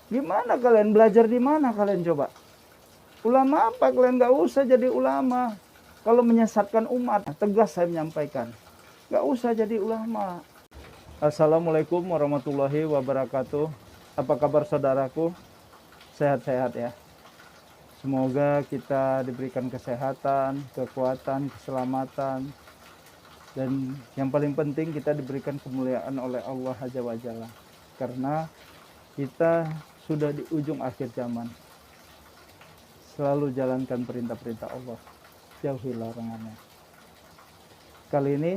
Gimana kalian belajar di mana kalian coba? Ulama apa? Kalian nggak usah jadi ulama. Kalau menyesatkan umat, tegas saya menyampaikan. Nggak usah jadi ulama. Assalamualaikum warahmatullahi wabarakatuh. Apa kabar saudaraku? Sehat-sehat ya. Semoga kita diberikan kesehatan, kekuatan, keselamatan, dan yang paling penting kita diberikan kemuliaan oleh Allah Azza wa Jalla. Karena kita sudah di ujung akhir zaman. Selalu jalankan perintah-perintah Allah, jauhi larangannya. Kali ini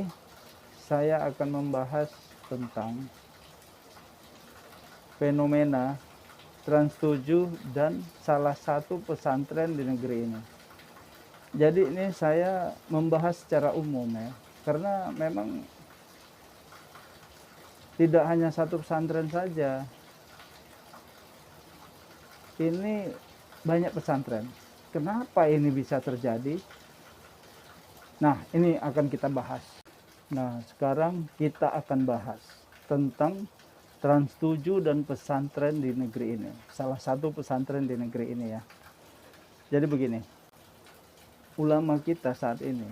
saya akan membahas tentang fenomena Trans 7 dan salah satu pesantren di negeri ini. Jadi ini saya membahas secara umum ya, karena memang tidak hanya satu pesantren saja. Ini banyak pesantren. Kenapa ini bisa terjadi? Nah, ini akan kita bahas. Nah, sekarang kita akan bahas tentang Trans 7 dan pesantren di negeri ini. Salah satu pesantren di negeri ini ya. Jadi begini, ulama kita saat ini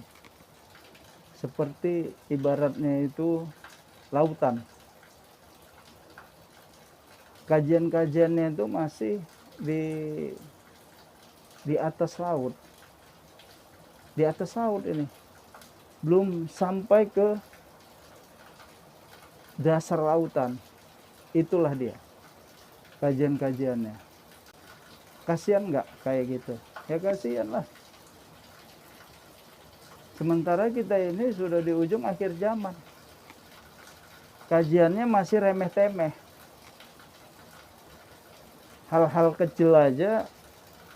seperti ibaratnya itu lautan. Kajian-kajiannya itu masih di atas laut. Di atas laut ini. Belum sampai ke dasar lautan. Itulah dia kajian-kajiannya. Kasihan nggak kayak gitu? Ya kasihan lah. Sementara kita ini sudah di ujung akhir zaman. Kajiannya masih remeh-temeh. Hal-hal kecil aja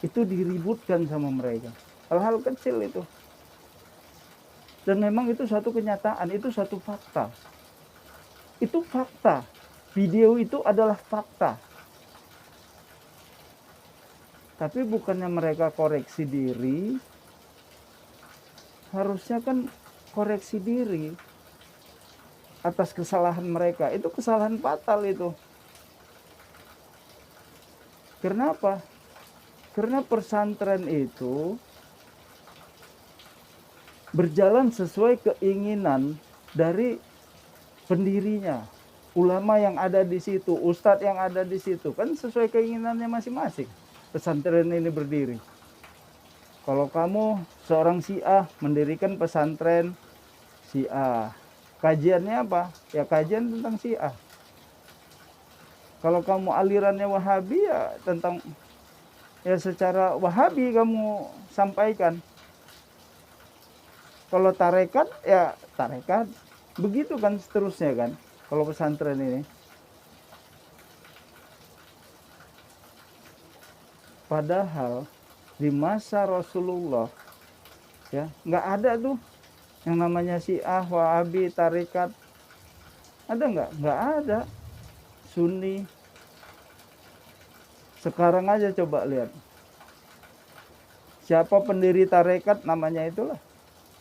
itu diributkan sama mereka. Hal-hal kecil itu. Dan memang itu satu kenyataan, itu satu fakta. Itu fakta. Video itu adalah fakta. Tapi bukannya mereka koreksi diri, harusnya kan koreksi diri atas kesalahan mereka. Itu kesalahan fatal itu. Kenapa? Karena pesantren itu berjalan sesuai keinginan dari pendirinya. Ulama yang ada di situ, ustadz yang ada di situ, kan sesuai keinginannya masing-masing. Pesantren ini berdiri. Kalau kamu seorang Syiah mendirikan pesantren Syiah, kajiannya apa? Ya kajian tentang Syiah. Kalau kamu alirannya Wahabi ya tentang ya secara Wahabi kamu sampaikan. Kalau tarekat ya tarekat. Begitu kan seterusnya kan. Kalau pesantren ini. Padahal di masa Rasulullah ya nggak ada tuh yang namanya Syiah, Wahabi, tarekat. Ada nggak? Nggak ada. Sunni. Sekarang aja coba lihat. Siapa pendiri tarekat namanya itulah.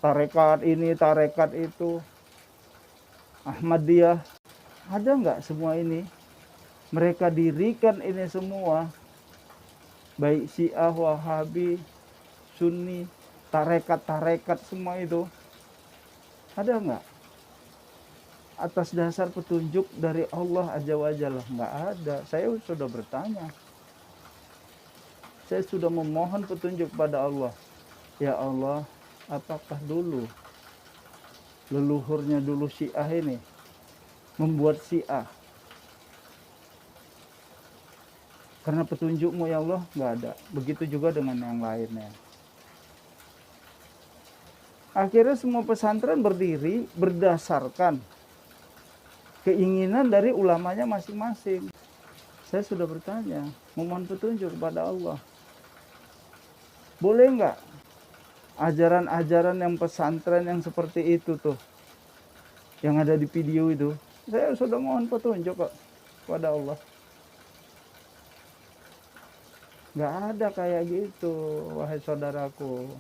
Tarekat ini, tarekat itu. Ahmadiyah. Ada nggak semua ini? Mereka dirikan ini semua. Baik Syiah, Wahabi, Sunni, tarekat-tarekat semua itu. Ada nggak? Atas dasar petunjuk dari Allah Azza wa Jalla. Nggak ada. Saya sudah bertanya. Saya sudah memohon petunjuk pada Allah. Ya Allah, apakah dulu leluhurnya dulu Syiah ini membuat Syiah? Karena petunjukmu ya Allah nggak ada. Begitu juga dengan yang lainnya. Akhirnya semua pesantren berdiri berdasarkan keinginan dari ulamanya masing-masing. Saya sudah bertanya, memohon petunjuk kepada Allah. Boleh nggak ajaran-ajaran yang pesantren yang seperti itu tuh, yang ada di video itu? Saya sudah mohon petunjuk kok kepada Allah. Nggak ada kayak gitu, wahai saudaraku.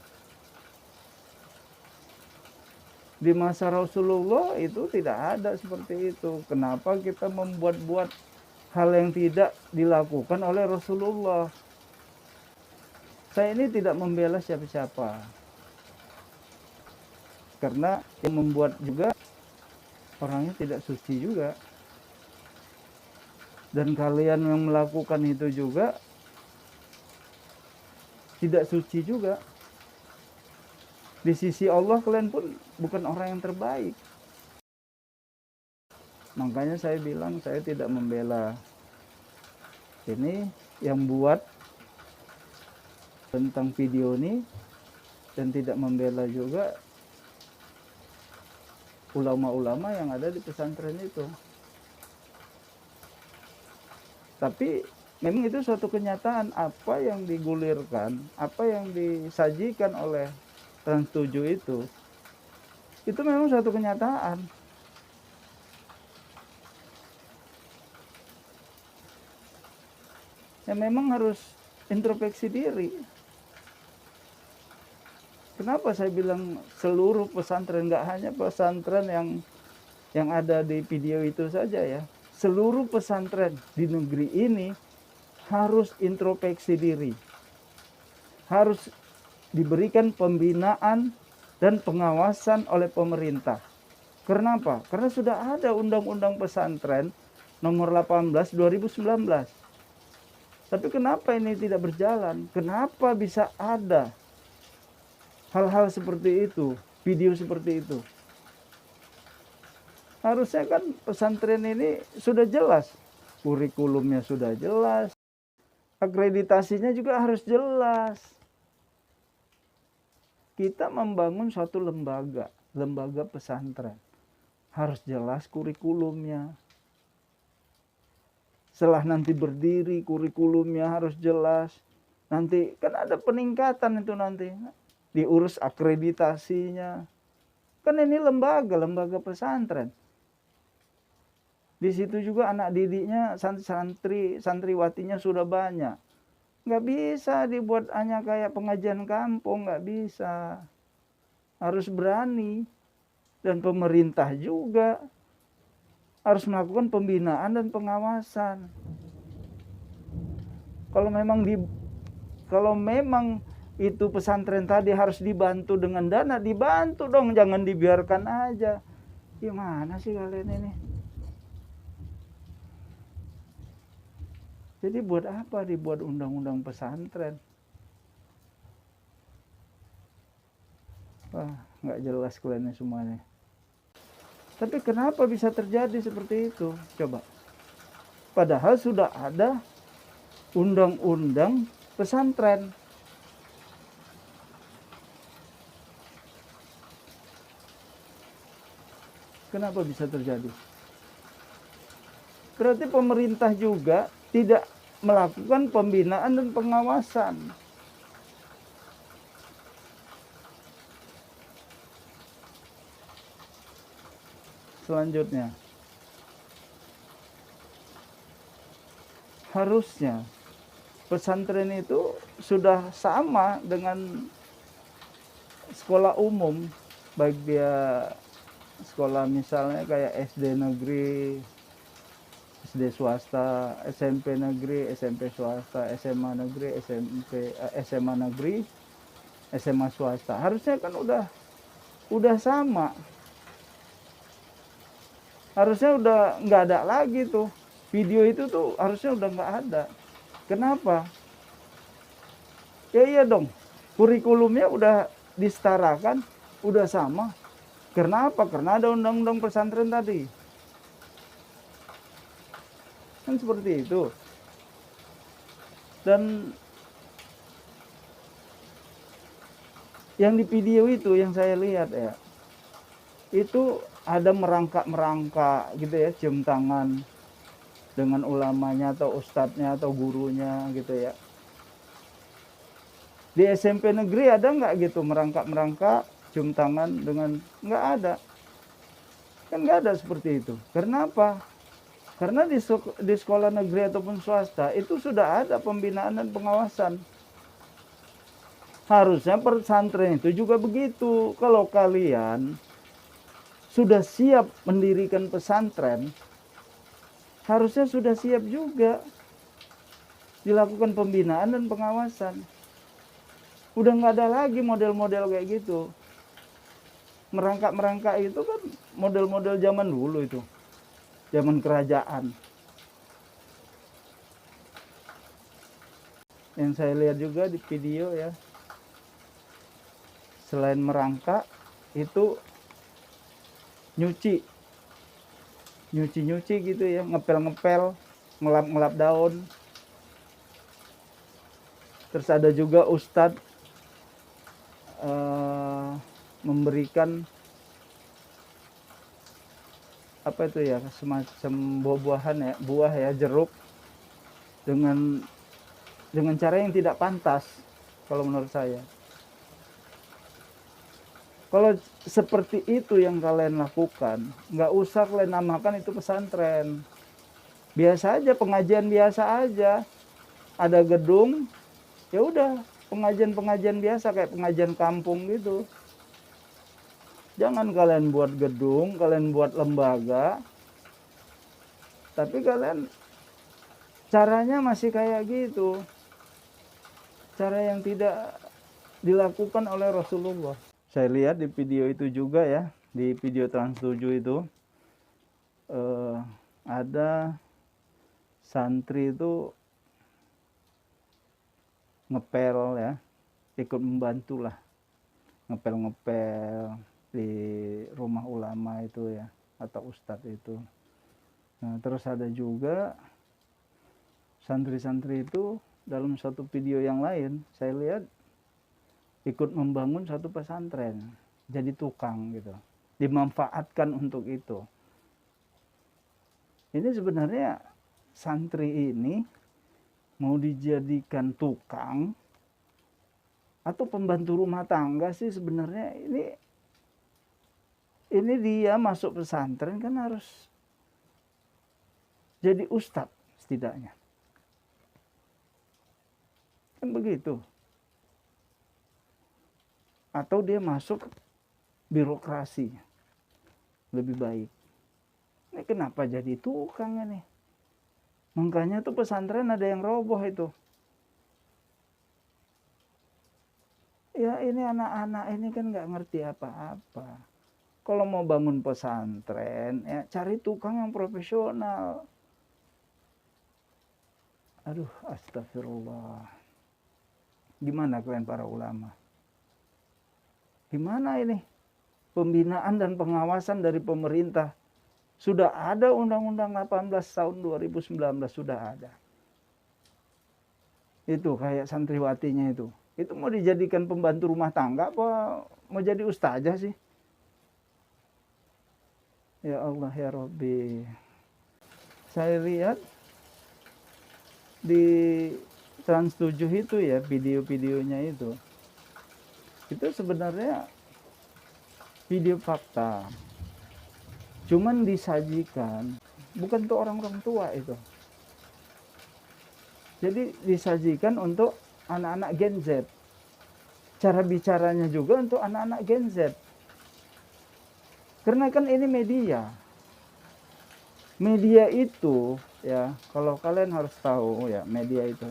Di masa Rasulullah itu tidak ada seperti itu. Kenapa kita membuat-buat hal yang tidak dilakukan oleh Rasulullah. Saya ini tidak membela siapa-siapa, karena yang membuat juga orangnya tidak suci juga. Dan kalian yang melakukan itu juga tidak suci juga. Di sisi Allah kalian pun bukan orang yang terbaik. Makanya saya bilang saya tidak membela ini yang buat tentang video ini, dan tidak membela juga ulama-ulama yang ada di pesantren itu. Tapi memang itu suatu kenyataan, apa yang digulirkan, apa yang disajikan oleh Trans 7 itu memang suatu kenyataan. Ya memang harus introspeksi diri. Kenapa saya bilang seluruh pesantren, nggak hanya pesantren yang ada di video itu saja ya. Seluruh pesantren di negeri ini harus introspeksi diri. Harus diberikan pembinaan dan pengawasan oleh pemerintah. Kenapa? Karena sudah ada Undang-Undang Pesantren nomor 18 2019. Tapi kenapa ini tidak berjalan? Kenapa bisa ada hal-hal seperti itu, video seperti itu? Harusnya kan pesantren ini sudah jelas, kurikulumnya sudah jelas, akreditasinya juga harus jelas. Kita membangun suatu lembaga pesantren, harus jelas kurikulumnya. Setelah nanti berdiri, kurikulumnya harus jelas. Nanti kan ada peningkatan itu nanti, diurus akreditasinya. Kan ini lembaga pesantren. Di situ juga anak didiknya, santriwatinya sudah banyak. Nggak bisa dibuat hanya kayak pengajian kampung, nggak bisa. Harus berani. Dan pemerintah juga harus melakukan pembinaan dan pengawasan. Kalau memang itu pesantren tadi harus dibantu dengan dana, dibantu dong, jangan dibiarkan aja. Gimana sih kalian ini? Jadi buat apa dibuat undang-undang pesantren? Wah, nggak jelas kalian semuanya. Tapi kenapa bisa terjadi seperti itu? Coba. Padahal sudah ada undang-undang pesantren. Kenapa bisa terjadi? Berarti pemerintah juga tidak melakukan pembinaan dan pengawasan. Selanjutnya, harusnya pesantren itu sudah sama dengan sekolah umum, baik dia sekolah misalnya kayak SD negeri, SD swasta, SMP negeri, SMP swasta, SMA negeri, SMA negeri, SMA swasta. Harusnya kan udah sama. Harusnya udah nggak ada lagi tuh. Video itu tuh harusnya udah nggak ada. Kenapa? Ya iya dong. Kurikulumnya udah disetarakan, udah sama. Kenapa? Karena ada undang-undang pesantren tadi. Kan seperti itu. Dan yang di video itu yang saya lihat ya, itu ada merangkak gitu ya, cium tangan dengan ulamanya atau ustadznya atau gurunya gitu ya. Di SMP negeri ada nggak gitu merangkak cium tangan dengan, nggak ada. Kan nggak ada seperti itu. Karena apa? Karena di sekolah negeri ataupun swasta itu sudah ada pembinaan dan pengawasan. Harusnya pesantren itu juga begitu. Kalau kalian sudah siap mendirikan pesantren, harusnya sudah siap juga dilakukan pembinaan dan pengawasan. Udah nggak ada lagi model-model kayak gitu. Merangkak-merangkak itu kan model-model zaman dulu itu. Zaman kerajaan. Yang saya lihat juga di video ya. Selain merangkak, itu nyuci gitu ya, ngepel-ngepel, ngelap-ngelap daun. Terus ada juga ustadz memberikan apa itu ya, semacam buah-buahan ya, buah ya, jeruk dengan cara yang tidak pantas kalau menurut saya. Kalau seperti itu yang kalian lakukan, nggak usah kalian namakan itu pesantren. Biasa aja, pengajian biasa aja. Ada gedung, ya udah pengajian biasa kayak pengajian kampung gitu. Jangan kalian buat gedung, kalian buat lembaga, tapi kalian caranya masih kayak gitu. Cara yang tidak dilakukan oleh Rasulullah. Saya lihat di video itu juga ya, di video Trans 7 itu ada santri itu ngepel ya, ikut membantu lah, ngepel di rumah ulama itu ya, atau ustadz itu. Nah, terus ada juga santri-santri itu dalam satu video yang lain, saya lihat ikut membangun satu pesantren, jadi tukang gitu, dimanfaatkan untuk itu. Ini sebenarnya santri ini mau dijadikan tukang atau pembantu rumah tangga sih sebenarnya. Ini dia masuk pesantren kan harus jadi ustadz setidaknya, kan begitu. Atau dia masuk birokrasi, lebih baik. Ini kenapa jadi tukang ini? Makanya tuh pesantren ada yang roboh itu. Ya ini anak-anak ini kan nggak ngerti apa-apa. Kalau mau bangun pesantren, ya cari tukang yang profesional. Aduh, astagfirullah. Gimana kalian para ulama? Gimana ini? Pembinaan dan pengawasan dari pemerintah. Sudah ada Undang-Undang 18 tahun 2019, sudah ada. Itu kayak santriwatinya itu. Itu mau dijadikan pembantu rumah tangga apa mau jadi ustazah sih? Ya Allah ya Rabbi. Saya lihat di Trans 7 itu ya, video-videonya itu sebenarnya video fakta. Cuman disajikan bukan untuk orang-orang tua itu. Jadi disajikan untuk anak-anak Gen Z. Cara bicaranya juga untuk anak-anak Gen Z. Karena kan ini media. Media itu ya, kalau kalian harus tahu ya, media itu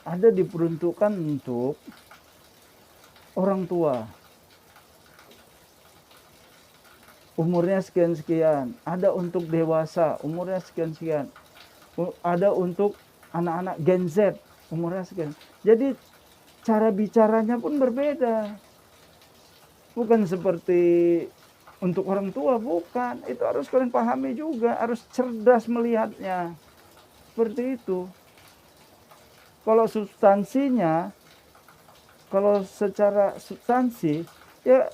ada diperuntukkan untuk orang tua. Umurnya sekian-sekian, ada untuk dewasa, umurnya sekian-sekian. Ada untuk anak-anak Gen Z, umurnya sekian. Jadi cara bicaranya pun berbeda. Bukan seperti untuk orang tua, bukan. Itu harus kalian pahami juga, harus cerdas melihatnya. Seperti itu. Kalau substansinya, kalau secara substansi, ya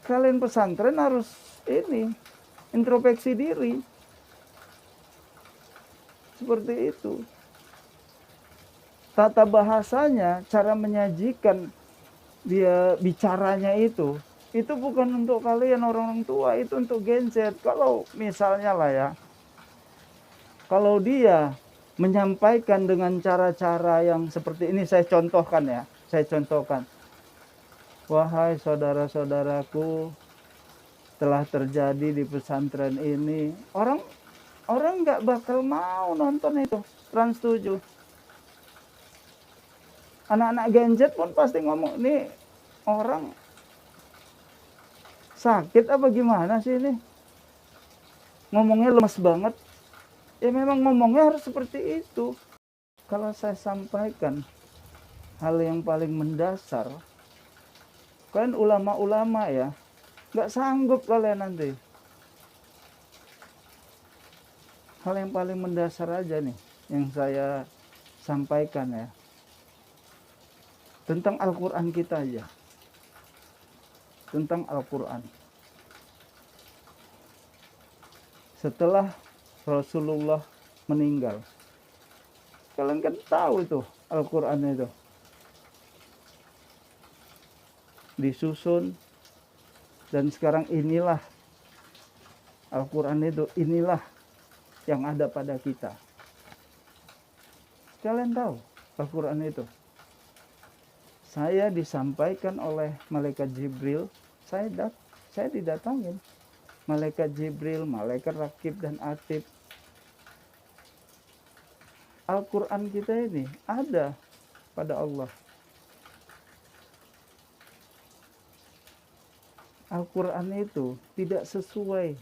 kalian pesantren harus ini, introspeksi diri. Seperti itu. Tata bahasanya, cara menyajikan dia bicaranya itu bukan untuk kalian orang tua, itu untuk Gen Z. Kalau misalnya lah ya, kalau dia menyampaikan dengan cara-cara yang seperti ini, saya contohkan ya, wahai saudara-saudaraku, telah terjadi di pesantren ini. Orang Orang nggak bakal mau nonton itu Trans 7. Anak-anak Gen Z pun pasti ngomong, ini orang sakit apa gimana sih ini? Ngomongnya lemas banget. Ya memang ngomongnya harus seperti itu. Kalau saya sampaikan hal yang paling mendasar, kalian ulama-ulama ya, nggak sanggup kalian nanti. Hal yang paling mendasar aja nih yang saya sampaikan ya. Tentang Al-Quran kita aja. Tentang Al-Quran. Setelah Rasulullah meninggal, kalian kan tahu itu Al-Quran itu disusun, dan sekarang inilah Al-Quran itu, inilah yang ada pada kita. Kalian tahu Al-Quran itu, saya disampaikan oleh malaikat Jibril. Saya didatangin malaikat Jibril, malaikat Rakib dan Atid. Al-Quran kita ini ada pada Allah. Al-Quran itu tidak sesuai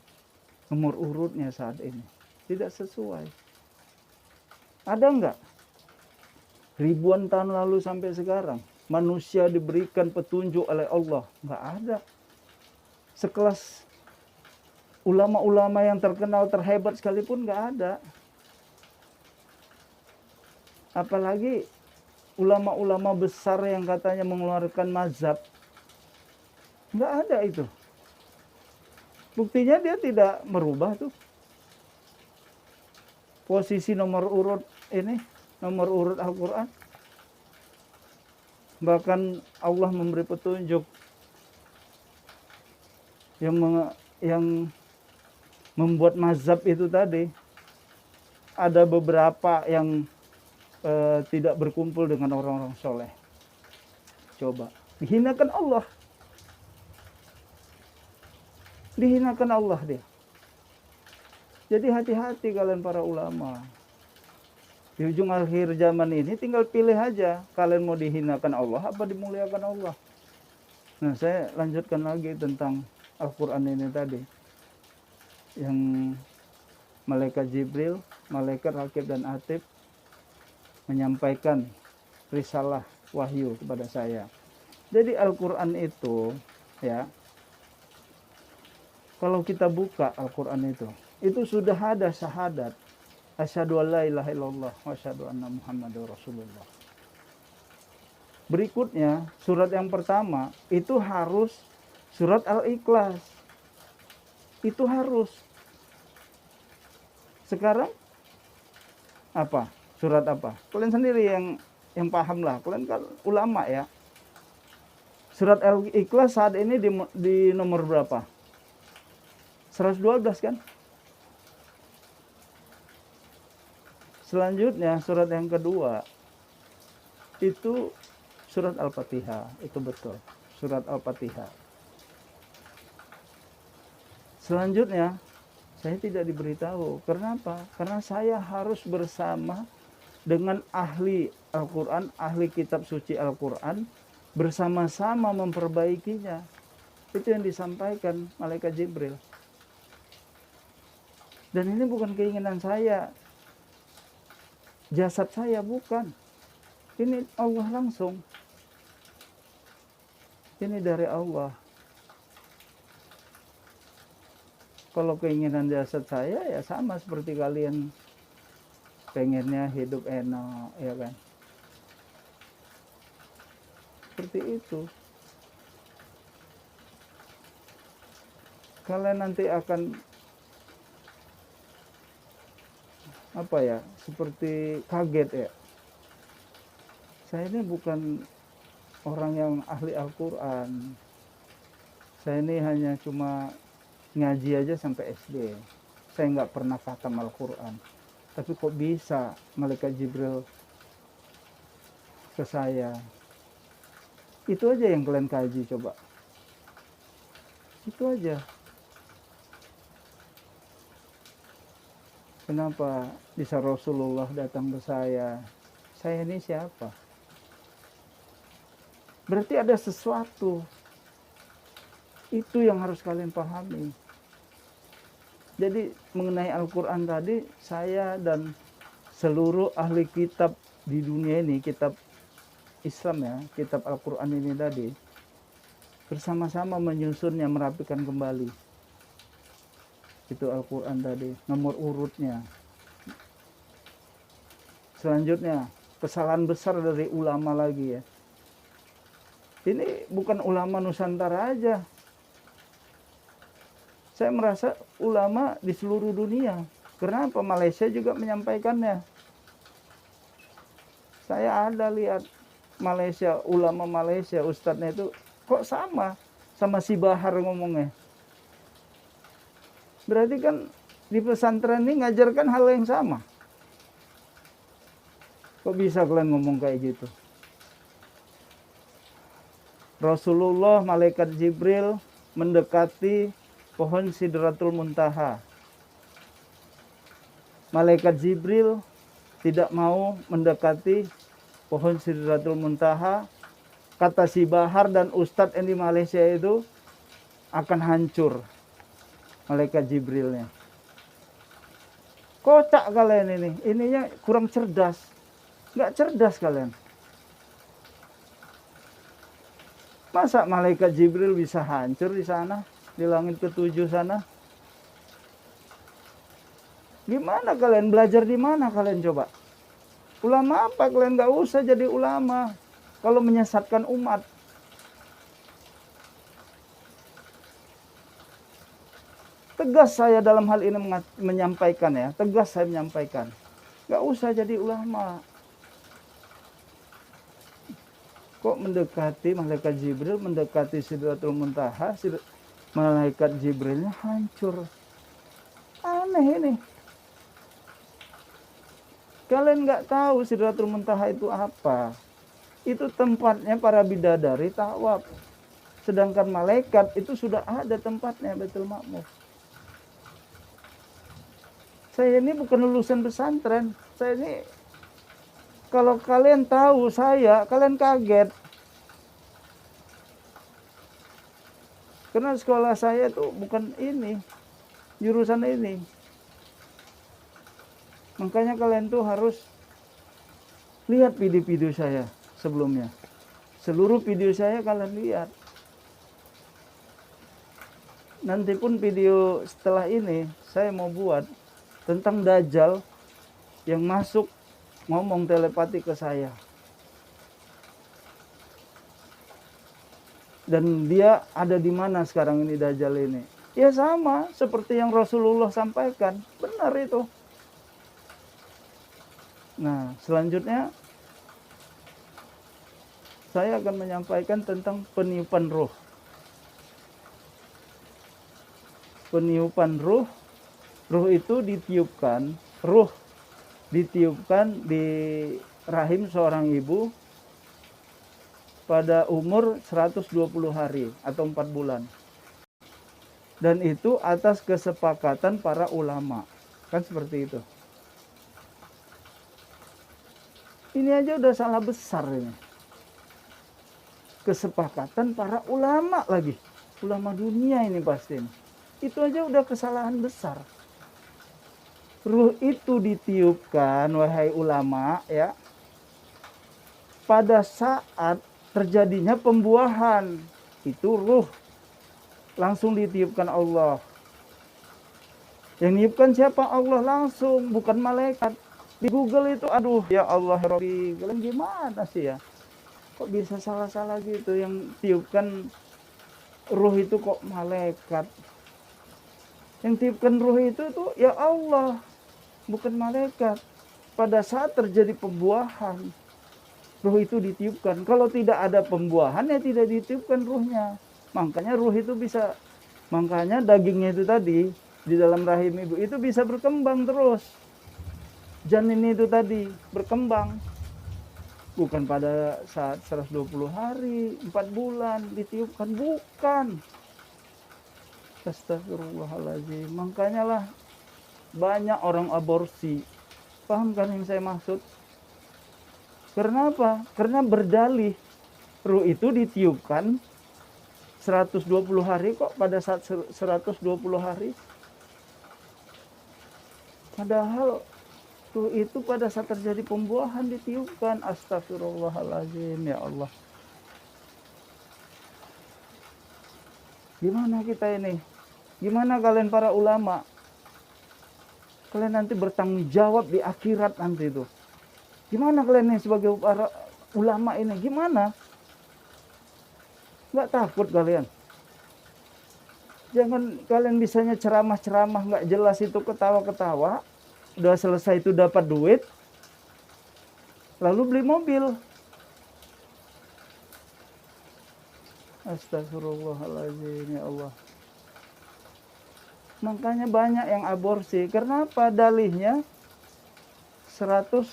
nomor urutnya saat ini. Tidak sesuai. Ada enggak? Ribuan tahun lalu sampai sekarang, manusia diberikan petunjuk oleh Allah. Enggak ada. Sekelas ulama-ulama yang terkenal, terhebat sekalipun enggak ada. Apalagi ulama-ulama besar yang katanya mengeluarkan mazhab. Enggak ada itu. Buktinya dia tidak merubah tuh. Posisi nomor urut ini, nomor urut Al-Quran. Bahkan Allah memberi petunjuk yang membuat mazhab itu tadi. Ada beberapa yang tidak berkumpul dengan orang-orang soleh. Coba, dihinakan Allah. Dihinakan Allah dia. Jadi hati-hati kalian para ulama. Di ujung akhir zaman ini tinggal pilih aja. Kalian mau dihinakan Allah apa dimuliakan Allah. Nah, saya lanjutkan lagi tentang Al-Quran ini tadi. Yang malaikat Jibril, malaikat Rakib dan Atid menyampaikan risalah wahyu kepada saya. Jadi Al-Quran itu ya, kalau kita buka Al-Quran itu sudah ada syahadat asyhadu an la ilaha illallah wa asyhadu anna muhammadar rasulullah. Berikutnya surat yang pertama itu harus surat Al-Ikhlas. Itu harus. Sekarang apa? Surat apa? Kalian sendiri yang paham lah. Kalian kan ulama ya. Surat Al-Ikhlas saat ini di nomor berapa? 112 kan? Selanjutnya surat yang kedua itu surat Al-Fatihah. Itu betul. Surat Al-Fatihah. Selanjutnya saya tidak diberitahu. Kenapa? Karena saya harus bersama dengan ahli Al-Quran, ahli kitab suci Al-Quran, bersama-sama memperbaikinya. Itu yang disampaikan malaikat Jibril. Dan ini bukan keinginan saya, jasad saya, bukan. Ini Allah langsung. Ini dari Allah. Kalau keinginan jasad saya ya sama seperti kalian pengennya hidup enak, ya kan? Seperti itu. Kalian nanti akan apa ya, seperti kaget ya. Saya ini bukan orang yang ahli Al-Quran. Saya ini hanya cuma ngaji aja sampai SD. Saya nggak pernah khatam Al-Quran. Tapi kok bisa malaikat Jibril ke saya? Itu aja yang kalian kaji coba. Itu aja. Kenapa bisa Rasulullah datang ke saya? Saya ini siapa? Berarti ada sesuatu. Itu yang harus kalian pahami. Jadi mengenai Al-Quran tadi, saya dan seluruh ahli kitab di dunia ini, kitab Islam ya, kitab Al-Quran ini tadi, bersama-sama menyusunnya, merapikan kembali. Itu Al-Quran tadi, nomor urutnya. Selanjutnya, kesalahan besar dari ulama lagi ya. Ini bukan ulama Nusantara aja. Saya merasa ulama di seluruh dunia. Kenapa Malaysia juga menyampaikannya? Saya ada lihat Malaysia, ulama Malaysia, ustadznya itu kok sama si Bahar ngomongnya. Berarti kan di pesantren ini ngajarkan hal yang sama. Kok bisa kalian ngomong kayak gitu? Rasulullah, malaikat Jibril mendekati pohon Sidratul Muntaha. Malaikat Jibril tidak mau mendekati pohon Sidratul Muntaha. Kata si Bahar dan Ustadz yang di Malaysia itu akan hancur. Malaikat Jibrilnya. Kocak kalian ini. Ininya kurang cerdas. Nggak cerdas kalian. Masa malaikat Jibril bisa hancur di sana? Di langit ketujuh sana? Gimana kalian? Belajar di mana kalian coba? Ulama apa? Kalian nggak usah jadi ulama. Kalau menyesatkan umat. Tegas saya dalam hal ini menyampaikan ya. Tegas saya menyampaikan. Gak usah jadi ulama. Kok mendekati malaikat Jibril, mendekati Sidratul Muntaha, malaikat Jibrilnya hancur. Aneh ini. Kalian gak tahu Sidratul Muntaha itu apa. Itu tempatnya para bidadari tawaf. Sedangkan malaikat itu sudah ada tempatnya, Baitul Ma'mur. Saya ini bukan lulusan pesantren. Saya ini, kalau kalian tahu saya, kalian kaget. Karena sekolah saya itu bukan ini, jurusan ini. Makanya kalian tuh harus lihat video-video saya sebelumnya. Seluruh video saya kalian lihat. Nanti pun video setelah ini saya mau buat tentang Dajjal yang masuk ngomong telepati ke saya. Dan dia ada di mana sekarang ini Dajjal ini? Ya sama seperti yang Rasulullah sampaikan. Benar itu. Nah, selanjutnya saya akan menyampaikan tentang peniupan ruh. Peniupan ruh. Ruh itu ditiupkan, di rahim seorang ibu pada umur 120 hari atau 4 bulan. Dan itu atas kesepakatan para ulama. Kan seperti itu. Ini aja udah salah besar ini. Kesepakatan para ulama lagi. Ulama dunia ini pasti. Itu aja udah kesalahan besar. Ruh itu ditiupkan, wahai ulama, ya, pada saat terjadinya pembuahan. Itu ruh langsung ditiupkan Allah. Yang niupkan siapa? Allah langsung, bukan malaikat. Di Google itu, aduh, ya Allah, Rabbi, kalian gimana sih ya? Kok bisa salah-salah gitu? Yang tiupkan ruh itu kok malaikat? Yang tiupkan ruh itu tuh ya Allah, bukan malaikat. Pada saat terjadi pembuahan, ruh itu ditiupkan. Kalau tidak ada pembuahan, ya tidak ditiupkan ruhnya. Makanya ruh itu bisa, makanya dagingnya itu tadi, di dalam rahim ibu itu bisa berkembang terus. Janin itu tadi, berkembang. Bukan pada saat 120 hari, 4 bulan, ditiupkan. Bukan. Astagfirullahaladzim. Makanya lah, banyak orang aborsi. Paham kan yang saya maksud? Karena apa? Karena berdalih ruh itu ditiupkan 120 hari kok, pada saat 120 hari. Padahal ruh itu pada saat terjadi pembuahan ditiupkan. Astagfirullahaladzim, ya Allah. Gimana kita ini? Gimana kalian para ulama? Kalian nanti bertanggung jawab di akhirat nanti itu. Gimana kalian nih sebagai para ulama ini? Gimana? Nggak takut kalian? Jangan kalian bisanya ceramah-ceramah nggak jelas itu, ketawa-ketawa. Udah selesai itu dapat duit, lalu beli mobil. Astagfirullahaladzim, ya Allah. Makanya banyak yang aborsi. Karena apa? Dalihnya 120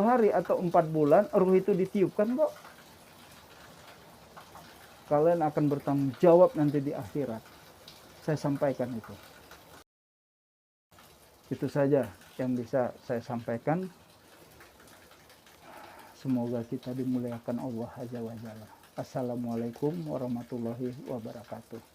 hari atau 4 bulan ruh itu ditiupkan kok. Kalian akan bertanggung jawab nanti di akhirat. Saya sampaikan itu. Itu saja yang bisa saya sampaikan. Semoga kita dimuliakan Allah Azza wa Jalla. Assalamualaikum warahmatullahi wabarakatuh.